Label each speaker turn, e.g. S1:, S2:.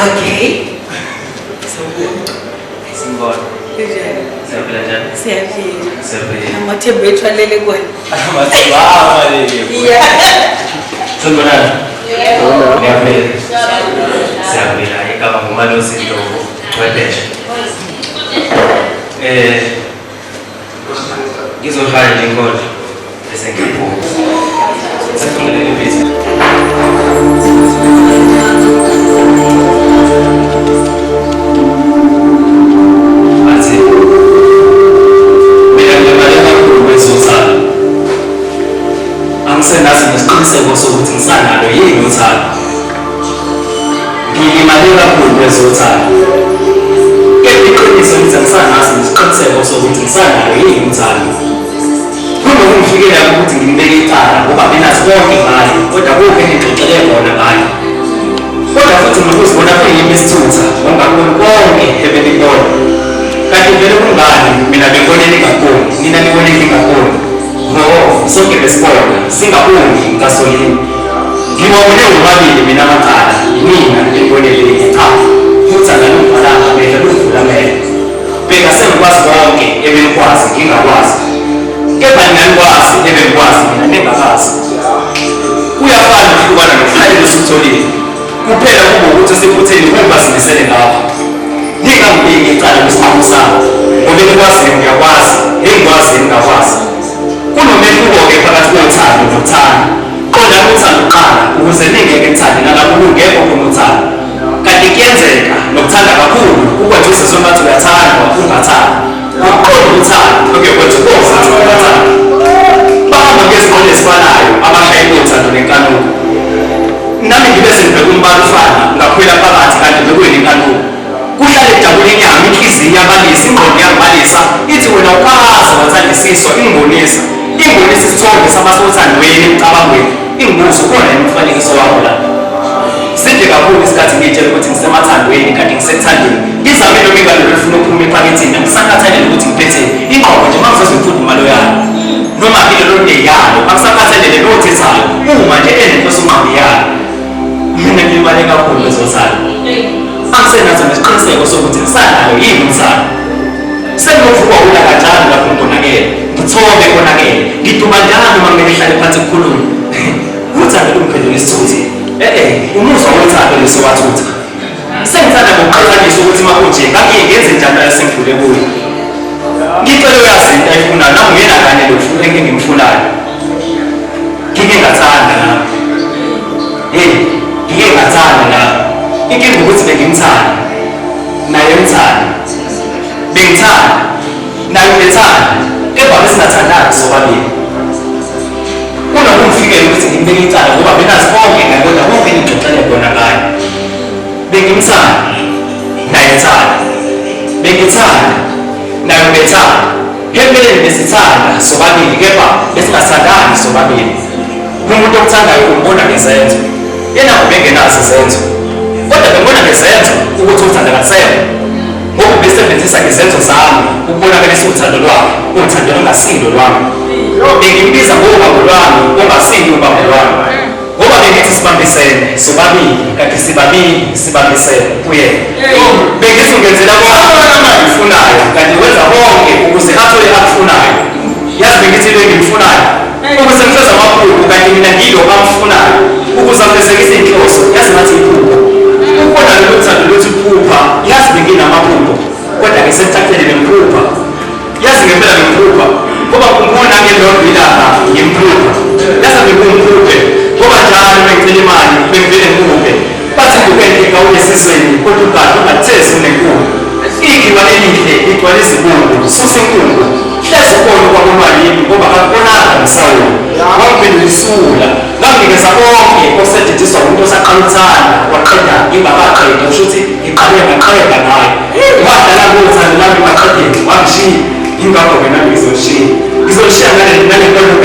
S1: Okay.
S2: Simbona. Siyaphila. Siyaphila.
S1: Amathemba ethu alele kuwena.
S2: Amathemba alele.
S1: Yeah.
S2: Sanibonani. Siyaphila. Igama nguMalosi Ndlovu, Chwepheshe. Ngizohlala nje inkondlo bese ngiphuma. Sekufanele ngibize. Angisenazi nesiqiniseko sokuthi ngisanalo yini uthando. Ngilimale kakhulu kwezothando. Kepha iqiniso lithi angisanazi nesiqiniseko sokuthi ngisanalo yini uthando. Kungokungifikela ukuthi ngimbeke icala ngoba benazi konke ngayo, kodwa kukho engixoxele khona ngayo. Kodwa futhi ngokuzibona kuyimi isithutha, ngingakuboni konke ebelibona. Kanti vele kungani mina bengibonele kakhulu, nina nibonele kakhulu. Sonke besibona singaboni ngasolini. Ngiwabone ubabili mina amacala, yimina engiboneleke cha. Uthanda lungiphalanga amehlo luvula amehlo. Bheka sengikwazi konke ebenikwazi ngingakwazi. Kepha ningakwazi ebengikwazi mina ningakazi. Kuyafana ukuhlukana nokuhlala esitholile. Kuphela kube ukuthi sekutheni ukuba simisele ngapha. Ngingambeki icala kwisinqumo sami. Ngoba nikwazi ngiyakwazi, engikwazi ngingakwazi. Kunomehluko-ke phakathi kothando nothando. Qonda uthando uqala ukuze ningeke kuthande nalapho kungekho khona uthando. Kanti kuyenzeka nokuthanda kakhulu ukwenza uzizwe ngathi uyathandwa ungathandi. Ukuqonda uthando okuyokwenza ukuzwa ukuthi ungathanda. Bahamba ngezinqola ezifanayo abashayeli bothando nenkanuko. Nami ngibe sengibheka umbala ufana ngakhwela phakathi kanti bekuyini inkanuko. Kuhlale ejabuleni yami inhliziyo iyabalisa, ingqondo iyangibalisa, ithi wena ukazi wathandisiswa ingibonisa. Ingibonisa isithombe samasothandweni emcabangweni. Ingibuzo khona imifanekiso wakho la. Sinde kakhulu isikhathi ngitshela ukuthi ngisemathandweni kanti ngisethandweni. Ngizame noma ingane lofuna ukuphuma ephaketheni, angisakhathalele ukuthi ngiphetheni. Ingqondo nje mangizozwe imfudumalo yalo. Noma ngile lo ndeyalo, angisakhathalele nothethayo. Uma nje enenhloso ngqondo yalo. Mina ngibale kakhulu kwezothando. Angisenazo nesiqiniseko sokuthi ngisanalo yini uthando. Sengivukwa ula kanjani lapho ngikonakele. Ngithobe konakele. Ngiduma njalo uma kumele ngihlale phansi kukhulume. Uthando lumphendula isithuthi. Umuzwa wothando lesowathutha. Sengithanda ngokuqhathanisa ukuthi makunje ngake ngenze njalo sengidlule kuyo. Ngicela uyazi into ayifuna nami ngena kanye lokufuna engimfunayo. Ngike ngathanda nami. Ngike ngathanda nami. Inkinga ukuthi bengimthanda. Naye mthanda. Bengithanda. Naye bethanda. Kepha besingathandani sobabili. Kunokumfikela ukuthi ngimbeke icala ngoba benazi konke ngakodwa konke engixoxele khona ngayo. Bengimthanda. Naye ethanda. Bengithanda. Naye bethanda. Empeleni besithanda sobabili kepha besingathandani sobabili. Umuntu okuthandayo umbona ngezenzo. Yena ubengenazo izenzo. Kodwa bengibona ngezenzo ukuthi uthanda ngasekho. Ngoba besebenzisa ngezenzo zami ukubonakalisa uthando lwami, uthando olungasilo lwami. Bengimbiza ngobaba lwami, ongasilo ubaba lwami. Ngoba bengithi sibambisene, sobabili, kanti sibambisene kuye. Bengithi ungenzela konke engifunayo, kanti wenza konke ukuze athole akufunayo. Yazi bengithi bengimfunayo, ukuze ngifeze amaphupho, kanti mina ngilo amfunayo. Ukuze afezekise inhloso, yazi ngathi iphupho. Ukubona lelo thando lwethu iphupha, yazi benginamaphupho, kodwa ngisenthathele nemphupha. Yazi ngempela ngemphupha, ngoba kumbona ngelonto ilapha ngimphupha. Yazi bengumphuphe, ngoba njalo bengicela imali, bengivele ngipuphe. Bathi ngukwentika unesisweni, kodwa ukade ungathezi unenkulu. Igiwa elihle ligcwale izibungu, susa inkungu. Hlezi ukona kwakumalini, ngoba akubonanga ngisawula. Wangiphendula isula, nganginikeza konke okusetshenziswa umuntu osaqala uthanda, waqeda ngingakaqedi, kusho ukuthi ngaqeda ngayo. Wadlala ngothando lami maqedeni, wangishiya. Ingakho-ke nami ngizolishiya. Ngizolishiya ngalento engekho